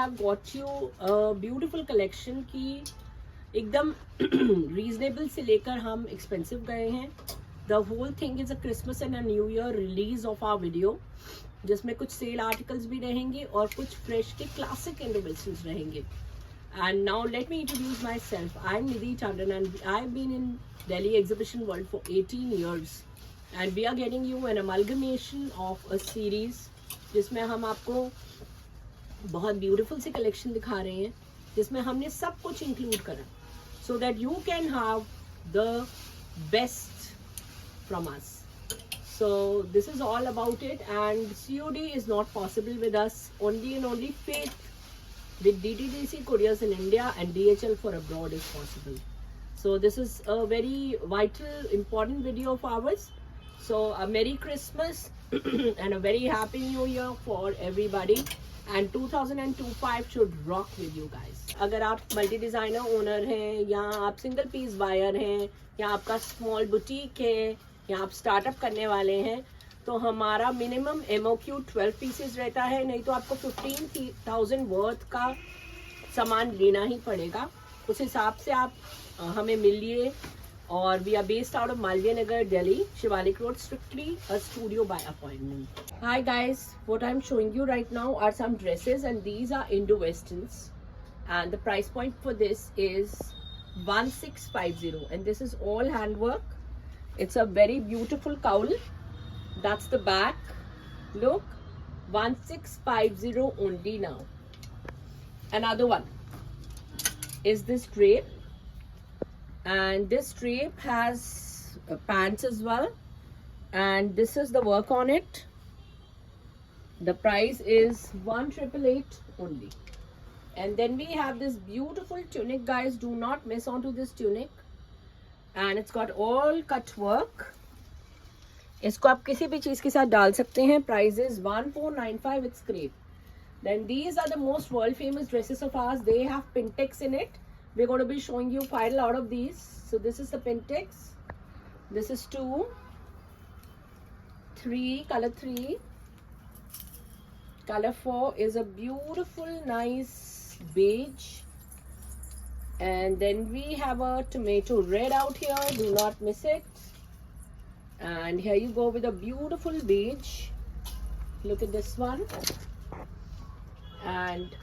have got you a beautiful collection की एकदम reasonable से लेकर हम expensive गए हैं. The whole thing is a Christmas and a New Year release of our video, जिसमें कुछ सेल आर्टिकल्स भी रहेंगे और कुछ फ्रेश के क्लासिक innovations रहेंगे. And now let me introduce myself. I'm Nidhi Tandon and I've been in Delhi exhibition world for 18 years. And we are getting you an amalgamation of a series जिसमें हम आपको बहुत beautiful सी collection दिखा रहे हैं, जिसमें हमने सब कुछ इंक्लूड करा so that you can have the best from us. So this is all about it, and COD is not possible with us. Only and only faith with DTDC couriers in India and DHL for abroad is possible. So this is a very vital, important video of ours. So a Merry Christmas and a very Happy New Year for everybody. And 2025 should rock with you guys. अगर आप multi designer owner हैं, या आप single piece buyer हैं, या आपका small boutique है, या आप स्टार्टअप करने वाले हैं, तो हमारा मिनिमम MOQ 12 पीसेस रहता है. नहीं तो आपको 15,000 वर्थ का सामान लेना ही पड़ेगा. उस हिसाब से आप हमें मिलिए. और we are based out of Malviya Nagar, Delhi, Shivalik road, strictly a studio by appointment. Hi guys, what I'm showing you right now are some dresses, and these are Indo-Westerns, and the price point for this is 1650, and this is all handwork. It's a very beautiful cowl. That's the back. Look, 1650 only now. Another one is this drape, and this drape has pants as well, and this is the work on it. The price is 1888 only. And then we have this beautiful tunic, guys. Do not miss on to this tunic, and it's got all cut work. इसको आप किसी भी चीज के साथ डाल सकते हैं. Price is 1495 with crepe. Then these are the most world famous dresses of ours. They have Pintex in it. We're going to be showing you 5 out of these. So this is the Pintex. This is 2, 3, color 3. Color 4 is a beautiful, nice beige. And then we have a tomato red out here. Do not miss it. And here you go with a beautiful beige. Look at this one. And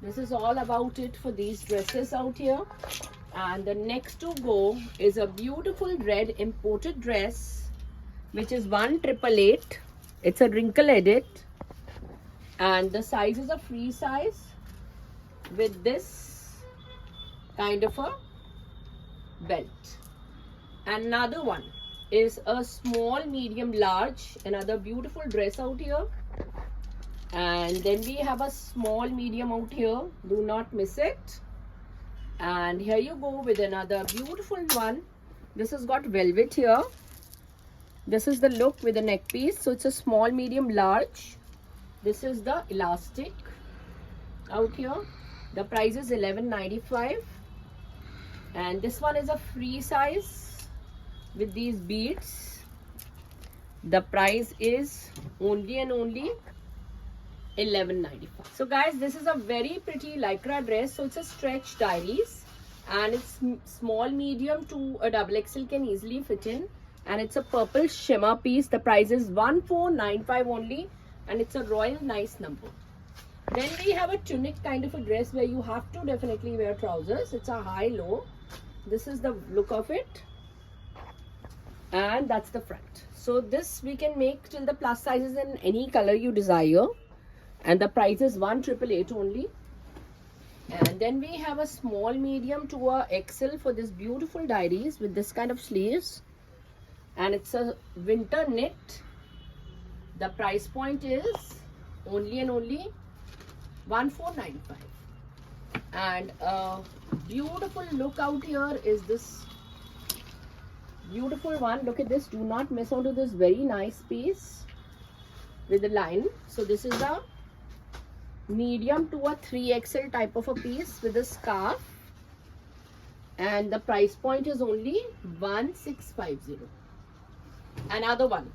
this is all about it for these dresses out here. And the next to go is a beautiful red imported dress, which is 1888. It's a wrinkle edit, and the size is a free size with this kind of a belt. Another one is a small, medium, large. Another beautiful dress out here. And then we have a small, medium out here. Do not miss it. And here you go with another beautiful one. This has got velvet here. This is the look with the neck piece. So it's a small, medium, large. This is the elastic out here. The price is 1195. And this one is a free size with these beads. The price is only and only 1195. So guys, this is a very pretty lycra dress. So it's a stretch diaries, and it's small, medium to a XXL can easily fit in, and it's a purple shimmer piece. The price is 1495 only, and it's a royal nice number. Then we have a tunic kind of a dress where you have to definitely wear trousers. It's a high low. This is the look of it, and that's the front. So this we can make till the plus sizes in any color you desire, and the price is 1888 only. And then we have a small, medium to a XL for this beautiful diaries with this kind of sleeves, and it's a winter knit. The price point is only and only 1495. And a beautiful look out here is this beautiful one. Look at this. Do not miss out on this very nice piece with the line. So this is a medium to a 3XL type of a piece with a scarf, and the price point is only 1650. Another one.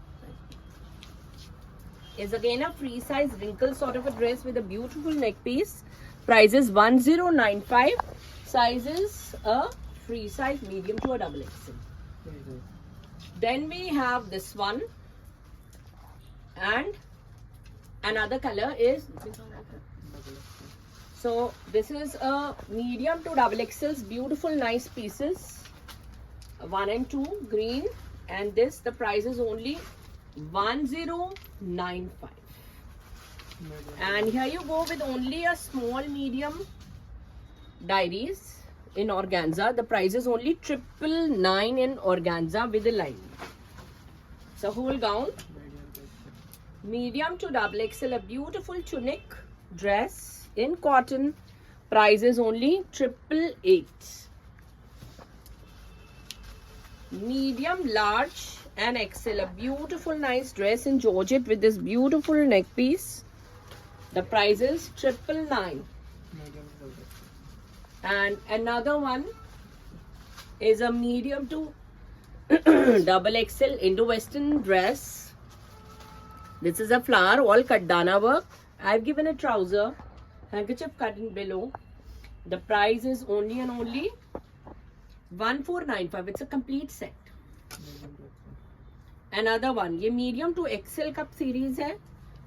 is again a free size wrinkle sort of a dress with a beautiful neck piece. Price is 1095. Size is a free size medium to a double XL. Then we have this one, and another color is, so this is a medium to double XL's beautiful nice pieces, 1 and 2 green, and this the price is only 1095. And here you go with only a small medium diaries in organza. The price is only 999 in organza with a line. So whole gown, medium to double XL, a beautiful tunic dress in cotton. Price is only 888. Medium, large and XL, a beautiful nice dress in georgette with this beautiful neck piece. The price is 999. And another one is a medium to double XL Indo-Western dress. This is a flower, all Kaddana work. I've given a trouser, handkerchief cut in below. The price is only and only 1495. It's a complete set. Another one, ये medium to XL cup series है.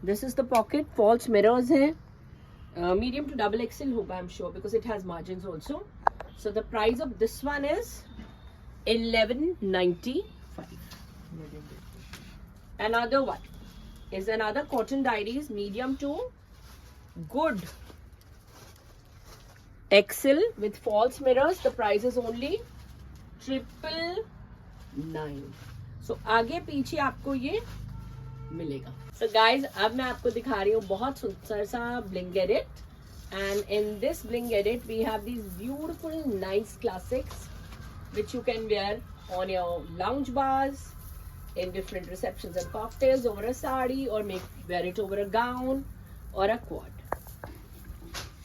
This is the pocket, false mirrors है. Medium to double XL hope I'm sure, because it has margins also. So the price of this one is 1195. Another one is another cotton diaries, medium to good XL with false mirrors. The price is only 999. So आगे पीछे आपको ये मिलेगा. So guys, अब मैं आपको दिखा रही हूँ बहुत सुंदर सा bling edit, and in this bling edit we have these beautiful nice classics which you can wear on your lounge bars, in different receptions and cocktails, over a sari, or wear it over a gown or a quad.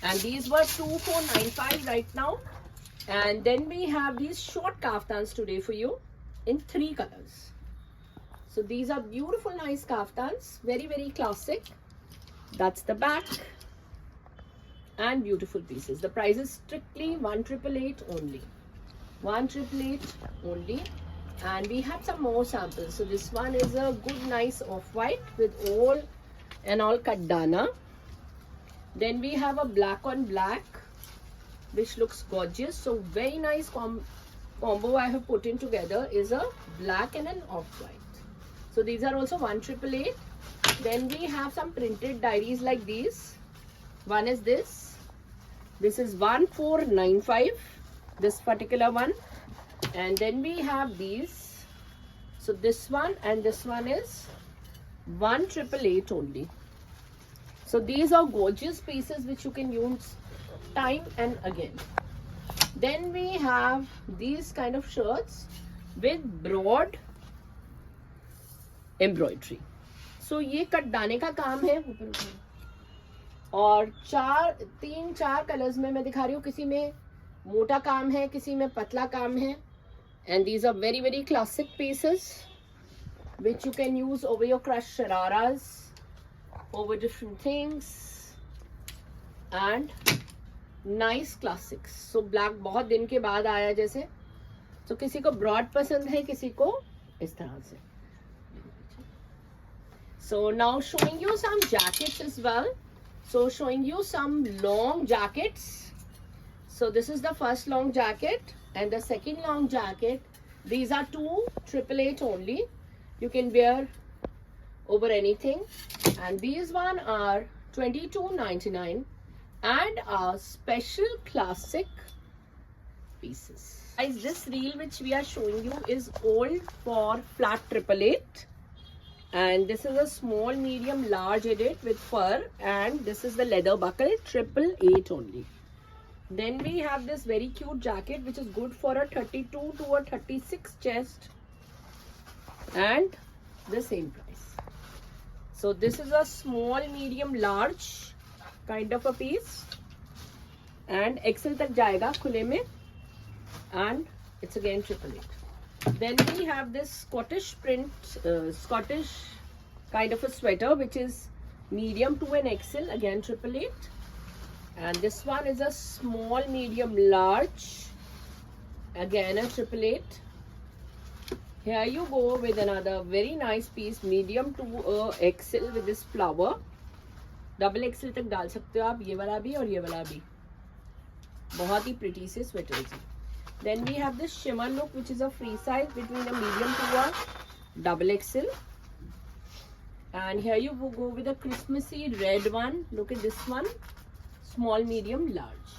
And these were 2495 right now. And then we have these short kaftans today for you in 3 colors. So these are beautiful nice kaftans, very very classic. That's the back, and beautiful pieces. The price is strictly 1888 only. 1888 only. And we have some more samples. So this one is a good nice off-white with all Kaddana. Then we have a black on black which looks gorgeous. So very nice combo I have put in together is a black and an off-white. So these are also 1888. Then we have some printed diaries like these. One is this. This is 1495. This particular one. And then we have these. So this one and this one is 1888 only. So these are gorgeous pieces which you can use time and again. Then we have these kind of shirts with broad embroidery. So ये कटदाने का काम है और 3-4 colours में मैं दिखा रही हूँ. किसी में मोटा काम है, किसी में पतला काम है. And these are very very classic pieces which you can use over your crush shararas, over different things, and nice classics. So black बहुत दिन के बाद आया जैसे. तो किसी को ब्रॉड पसंद है, किसी को इस तरह से. So now showing you some jackets as well. So showing you some long jackets. So this is the first long jacket and the second long jacket. These are 288 only. You can wear over anything. And these one are 22.99 and are special classic pieces. Guys, this reel which we are showing you is old for flat 888. And this is a small, medium, large edit with fur, and this is the leather buckle, 888 only. Then we have this very cute jacket which is good for a 32 to a 36 chest, and the same price. So this is a small, medium, large kind of a piece, and XL tak jayega khule mein, and it's again 888. Then we have this Scottish print, Scottish kind of a sweater, which is medium to an XL, again 888. And this one is a small, medium, large, again a 888. Here you go with another very nice piece, medium to a XL with this flower. Double axle तक डाल सकते हो आप, ये वाला भी और ये वाला भी, बहुत ही प्रिटी से sweaters. Then we have this shimmer look, which is a free size between a medium to a double XL. And here you go with a Christmassy red one. Look at this one, small, medium, large.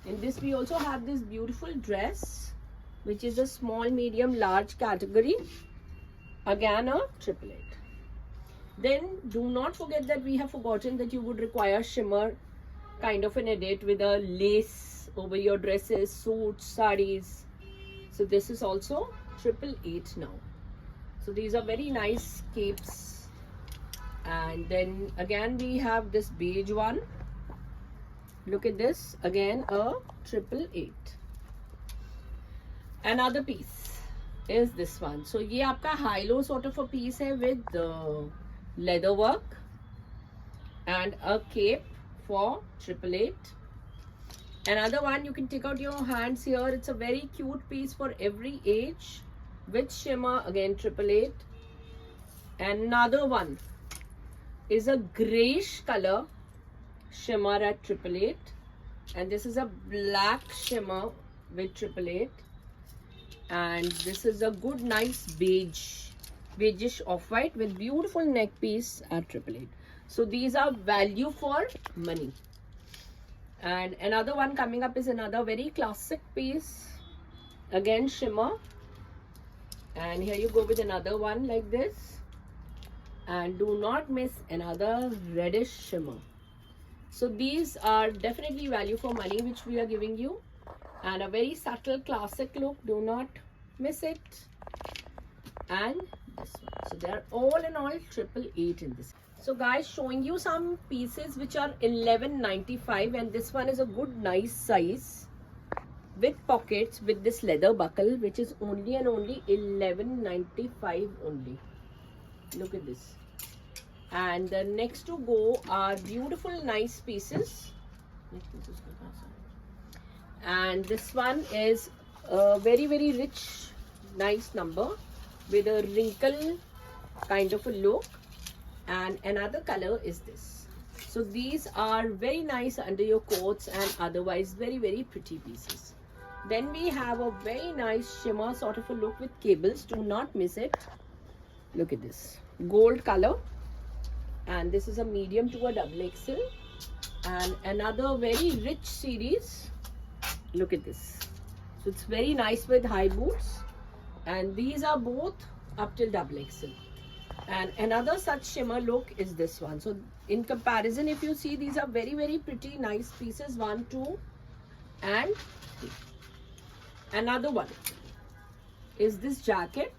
In this we also have this beautiful dress, which is a small, medium, large category, again a 888. Then do not forget that we have forgotten that you would require shimmer kind of an edit with a lace over your dresses, suits, sarees. So this is also 888 now. So these are very nice capes. And then again we have this beige one. Look at this, again a 888. Another piece is this one. So ये आपका high-low sort of a piece है with leather work and a cape for 888. Another one, you can take out your hands here. It's a very cute piece for every age with shimmer, again 888. And another one is a grayish color shimmer at 888, and this is a black shimmer with 888. And this is a good nice beigeish off-white with beautiful neck piece at 888. So these are value for money. And another one coming up is another very classic piece, again shimmer. And here you go with another one like this. And do not miss another reddish shimmer. So these are definitely value for money, which we are giving you. And a very subtle classic look, do not miss it. And this one. So they are all in all 888 in this. So guys, showing you some pieces which are 11.95, and this one is a good nice size with pockets with this leather buckle, which is only and only 11.95 only. Look at this. And the next to go are beautiful nice pieces. And this one is a very rich nice number with a wrinkle kind of a look. And another color is this. So these are very nice under your coats and otherwise very pretty pieces. Then we have a very nice shimmer sort of a look with cables. Do not miss it. Look at this gold color, and this is a medium to a double XL. And another very rich series. Look at this. So it's very nice with high boots, and these are both up till double XL. And another such shimmer look is this one. So in comparison, if you see, these are very pretty nice pieces. 1, 2 and 3. Another one is this jacket,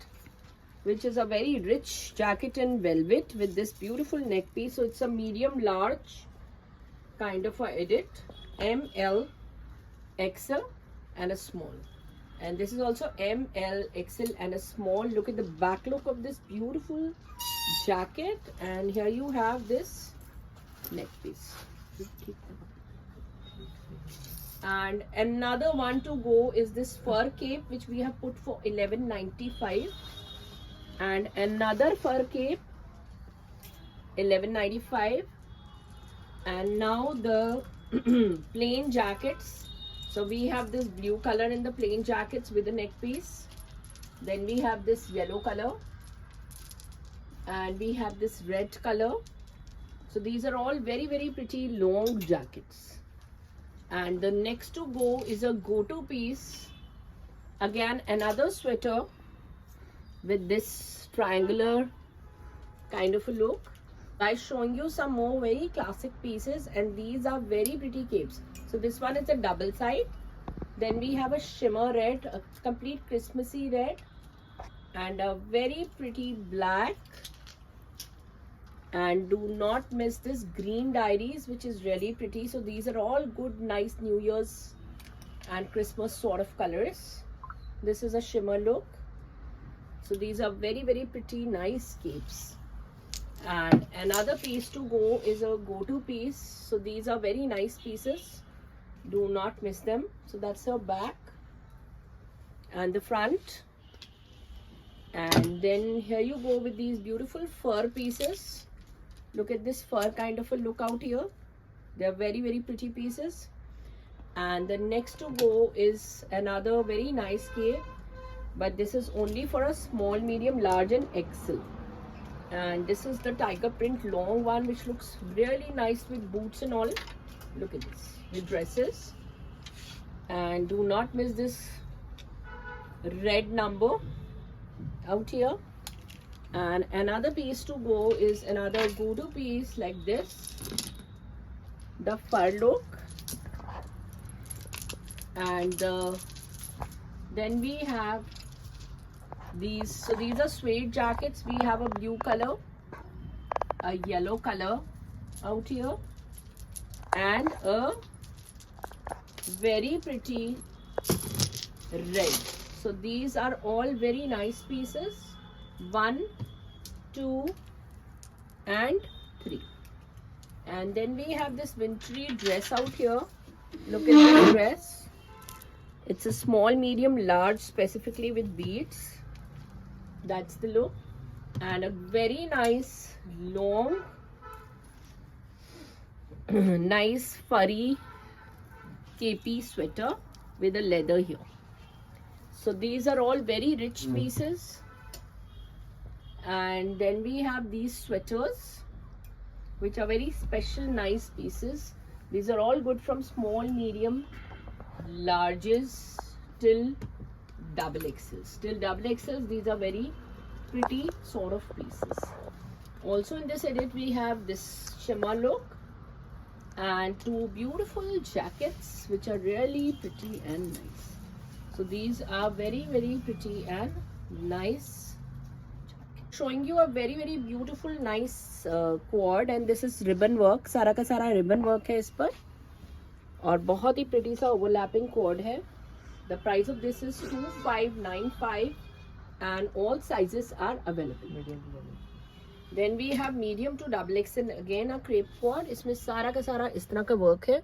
which is a very rich jacket in velvet with this beautiful neck piece. So it's a medium large kind of a edit, ML, XL and a small. And this is also ML, XL and a small. Look at the back look of this beautiful jacket. And here you have this neck piece. And another one to go is this fur cape, which we have put for 11.95. And another fur cape, 11.95. And now the plain jackets. So we have this blue color in the plain jackets with the neck piece. Then we have this yellow color. And we have this red color. So these are all very pretty long jackets. And the next to go is a go-to piece. Again, another sweater with this triangular kind of a look. I'm showing you some more very classic pieces, and these are very pretty capes. So this one is a double side. Then we have a shimmer red, a complete Christmassy red, and a very pretty black. And do not miss this green diaries, which is really pretty. So these are all good nice New Year's and Christmas sort of colors. This is a shimmer look. So these are very pretty nice capes. And another piece to go is a go-to piece. So these are very nice pieces, do not miss them. So that's her back and the front. And then here you go with these beautiful fur pieces. Look at this fur kind of a look out here. They're very, very pretty pieces. And the next to go is another very nice cape, but this is only for a small, medium, large and XL. And this is the tiger print long one, which looks really nice with boots and all. Look at this with dresses. And do not miss this red number out here. And another piece to go is another go-to piece like this, the fur look. And then we have these. So these are suede jackets. We have a blue color, a yellow color out here, and a very pretty red. So these are all very nice pieces. 1, 2 and 3. And then we have this wintry dress out here. Look at this dress. It's a small, medium, large, specifically with beads. That's the look. And a very nice long nice furry capey sweater with a leather here. So these are all very rich pieces. And then we have these sweaters, which are very special, nice pieces. These are all good from small, medium, larges till double XLs. Till double XLs, these are very pretty sort of pieces. Also in this edit, we have this shimmer look and 2 beautiful jackets, which are really pretty and nice. So these are very, very pretty and nice. Showing you a very, very beautiful, nice quad, and this is ribbon work. सारा का सारा ribbon work है इस पर, और बहुत ही pretty सा overlapping quad है. The price of this is 2595 and all sizes are available. Then we have medium to double XL, again a crepe quad. इसमें सारा का सारा इस तरह का work है.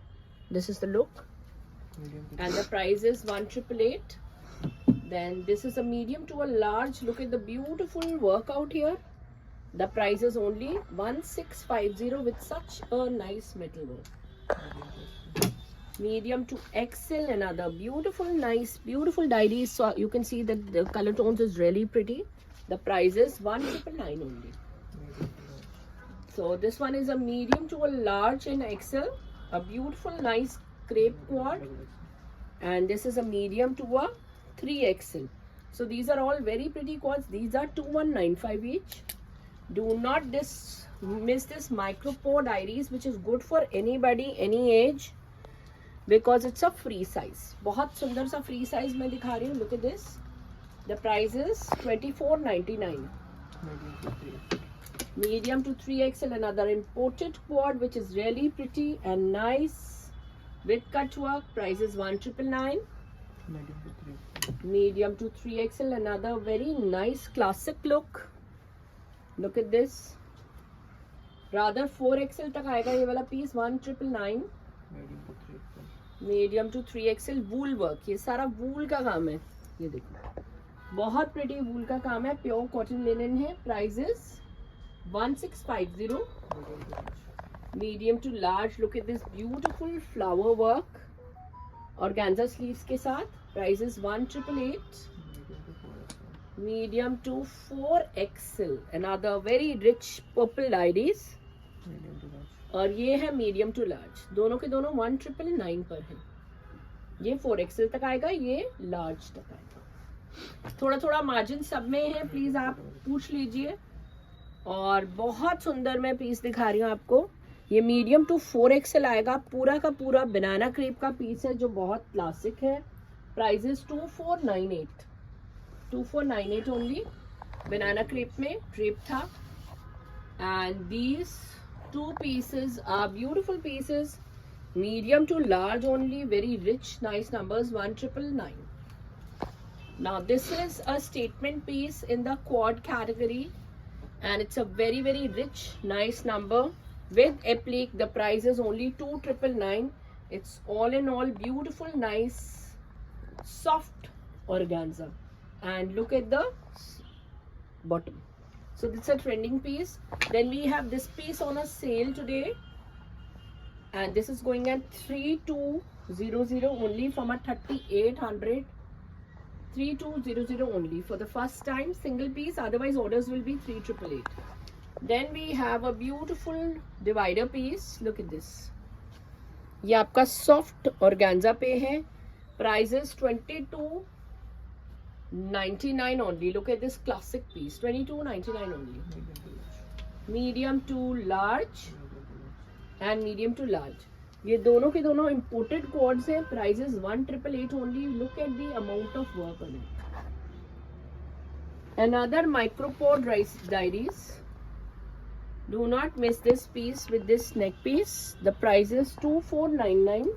This is the look. And the price is 1888. Then this is a medium to a large. Look at the beautiful work out here. The price is only 1650 with such a nice metal work. Medium to XL, another beautiful, nice, beautiful diaries. So you can see that the color tones is really pretty. The price is 1999 only. So this one is a medium to a large in XL. A beautiful, nice crepe quad. And this is a medium to a 3XL. So these are all very pretty quads. These are 2195 each. Do not miss this micropore diaries, which is good for anybody, any age, because it's a free size. बहुत सुंदर सा free size मैं दिखा रही हूँ. Look at this. The price is 2499. Medium to 3XL, another imported quad, which is really pretty and nice with cut work. Price is 1999. Medium to 3XL, another very nice classic look. Look at this. Rather 4XL तक आएगा ये वाला piece. 1999. Medium to 3XL wool work. ये सारा wool का काम है. ये देखो, बहुत pretty wool का काम है. Pure cotton linen है. Price is 1650. Medium to large. Look at this beautiful flower work. Organza sleeves के साथ. Price is 1888. Medium to 4XL, another very rich purple diaries. और ये है medium to large. दोनों के दोनों 1999 पर है. ये 4XL तक आएगा, ये large तक आएगा. थोड़ा थोड़ा मार्जिन सब में है, प्लीज आप पूछ लीजिए. और बहुत सुंदर मैं पीस दिखा रही हूँ आपको. ये मीडियम टू 4XL आएगा. पूरा का पूरा बनाना क्रेप का पीस है, जो बहुत क्लासिक है. Price is 2498. 2498 only. Banana crepe में ड्रेप था. And these 2 pieces are beautiful pieces. Medium to large only, very rich, nice numbers. 1999. Now this is a statement piece in the quad category. and it's a very very rich nice number with applique. The price is only 2,999. It's all in all beautiful nice soft organza, and look at the bottom. So this is a trending piece. Then we have this piece on a sale today, and this is going at 3,200 only from a 3,800. 3,200 only for the first time, single piece. Otherwise orders will be 3,888. Then we have a beautiful divider piece. Look at this. ये आपका soft organza पे है. Price is 22.99 only. Look at this classic piece. 22.99 only. Medium to large and medium to large. ये दोनों के दोनों imported cords हैं. Price is 1,888 only. Look at the amount of work on it. Another micropod rice diaries. Do not miss this piece with this neck piece. The price is 2,499.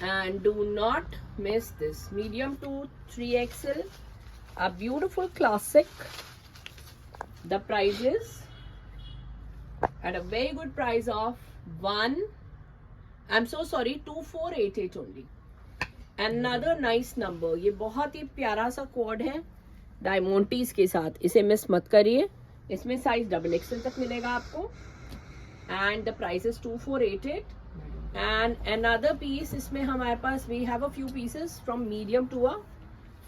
And do not miss this medium to 3XL. A beautiful classic. The price is at a very good price of 2,488 only. Another nice number. ये बहुत ही प्यारा सा cord है डायमंडीज के साथ. इसे miss मत करिए. इसमें साइज XXL तक मिलेगा आपको. And the price is 2,488. And another piece, इसमें हमारे पास we have a few pieces from medium to a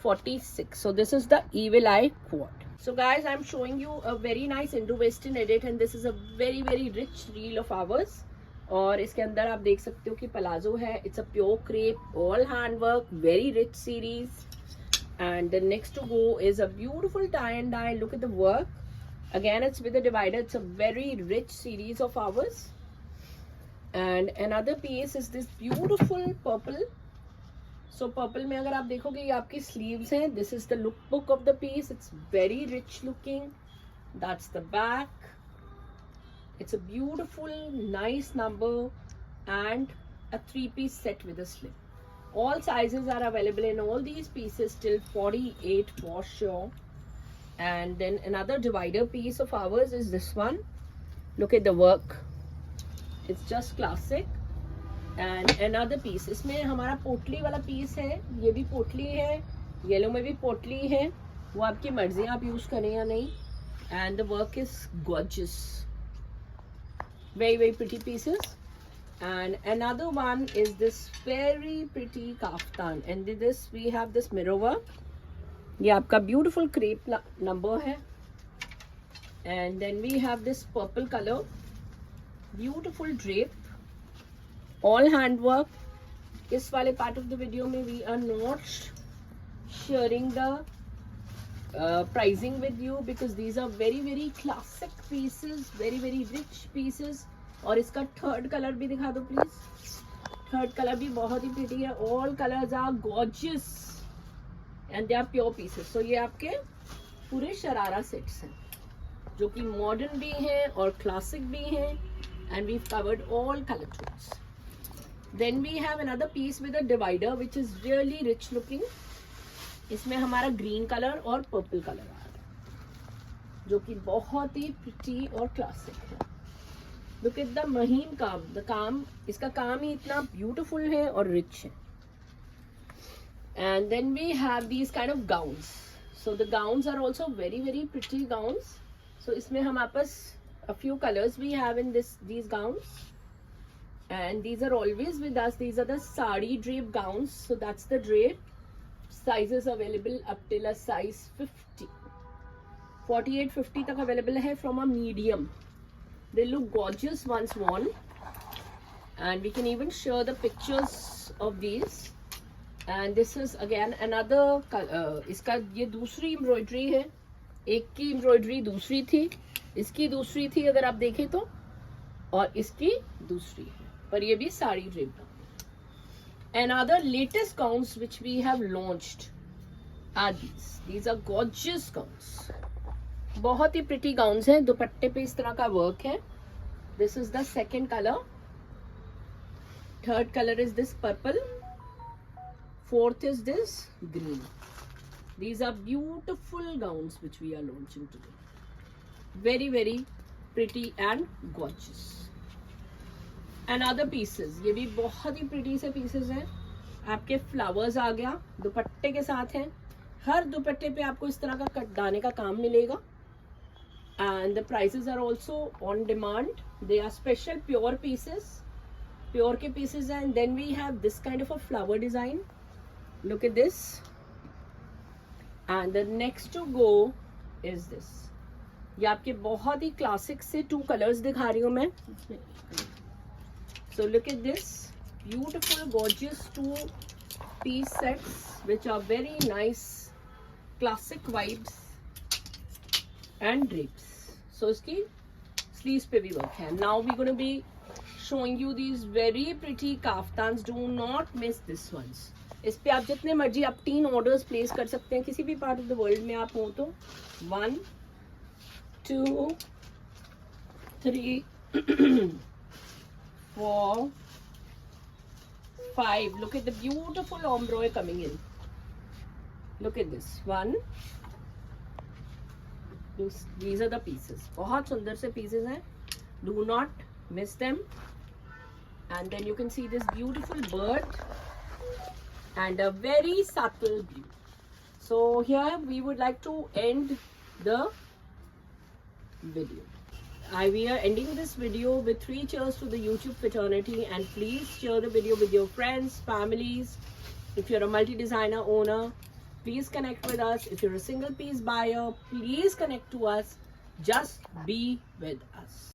46. So this is the Evil Eye quad. So guys, I'm showing you a very nice Indo-Western edit, and this is a very very rich reel of ours. और इसके अंदर आप देख सकते हो कि palazzo है. It's a pure crepe, all handwork, very rich series. And the next to go is a beautiful tie and dye. Look at the work. Again, it's with a divider. It's a very rich series of ours. And another piece is this beautiful purple. So purple में अगर आप देखोगे ये आपकी sleeves हैं. This is the lookbook of the piece. It's very rich looking. That's the back. It's a beautiful nice number and a 3-piece set with a slip. All sizes are available in all these pieces till 48 for sure. And then another divider piece of ours is this one. Look at the work. It's just classic. And another piece. इसमें हमारा पोटली वाला piece है. ये भी पोटली है. Yellow में भी पोटली है. वो आपकी मर्जी आप यूज करें या नहीं. And the work is gorgeous. Very very pretty pieces. And another one is this very pretty kaftan. And this we have this mirror work. ये आपका beautiful crepe number है. And then we have this purple color. Beautiful drape. All handwork. इस वाले part of the video में we are not sharing the pricing with you because these are very very classic pieces, very very rich pieces. और इसका third color भी दिखा दो please. Third color भी बहुत ही pretty है. All colors are gorgeous and they are pure pieces. So ये आपके पूरे शरारा sets हैं जो कि modern भी हैं और classic भी हैं. And we've covered all color tones. Then we have another piece with a divider which is really rich looking. इसमें हमारा green color और purple color आ रहा है जो कि बहुत ही pretty और classic है. Look at the महीन काम. The काम, इसका काम ही इतना beautiful है और rich है. And then we have these kind of gowns. So the gowns are also very very pretty gowns. So इसमें हमारे पास a few colors we have in these gowns. And these are always with us. These are the sari drape gowns. So that's the drape. Sizes available up till a size 50. 48-50 तक available है from a medium. They look gorgeous once worn. And we can even share the pictures of these. And this is again another इसका ये दूसरी embroidery है. एक की embroidery दूसरी थी. इसकी दूसरी थी अगर आप देखें तो. और इसकी दूसरी है. पर ये भी sari drape. Another latest gowns which we have launched are these. These are gorgeous gowns. बहुत ही pretty gowns हैं. दुपट्टे पे इस तरह का work है. This is the second color. Third color is this purple. Fourth is this green. These are beautiful gowns which we are launching today. Very very pretty and gorgeous. And other pieces, ये भी बहुत ही pretty से pieces हैं. आपके flowers आ गया, दुपट्टे के साथ हैं. हर दुपट्टे पे आपको इस तरह का कटदाने का काम मिलेगा. And the prices are also on demand. They are special pure pieces. Pure के pieces हैं. And then we have this kind of a flower design. Look at this. And the next to go is this. ये आपके बहुत ही classic से 2 colours दिखा रही हूँ मैं. So look at this. Beautiful, gorgeous 2-piece sets which are very nice, classic vibes and drapes. So इसकी sleeves पे भी work है. Now we're going to be showing you these very pretty kaftans. Do not miss this ones. इस पे आप जितने मर्जी आप 3 ऑर्डर्स प्लेस कर सकते हैं. किसी भी पार्ट ऑफ द वर्ल्ड में आप हो तो 1 2 3 4 5. Look at the beautiful ombre coming in. Look at this one. These are the pieces. बहुत सुंदर से pieces हैं. Do not miss them. And then you can see this beautiful bird and a very subtle blue. So here we would like to end the video. We are ending this video with 3 cheers to the YouTube fraternity, and please share the video with your friends, families. If you're a multi-designer owner, please connect with us. If you're a single piece buyer, please connect to us. Just be with us.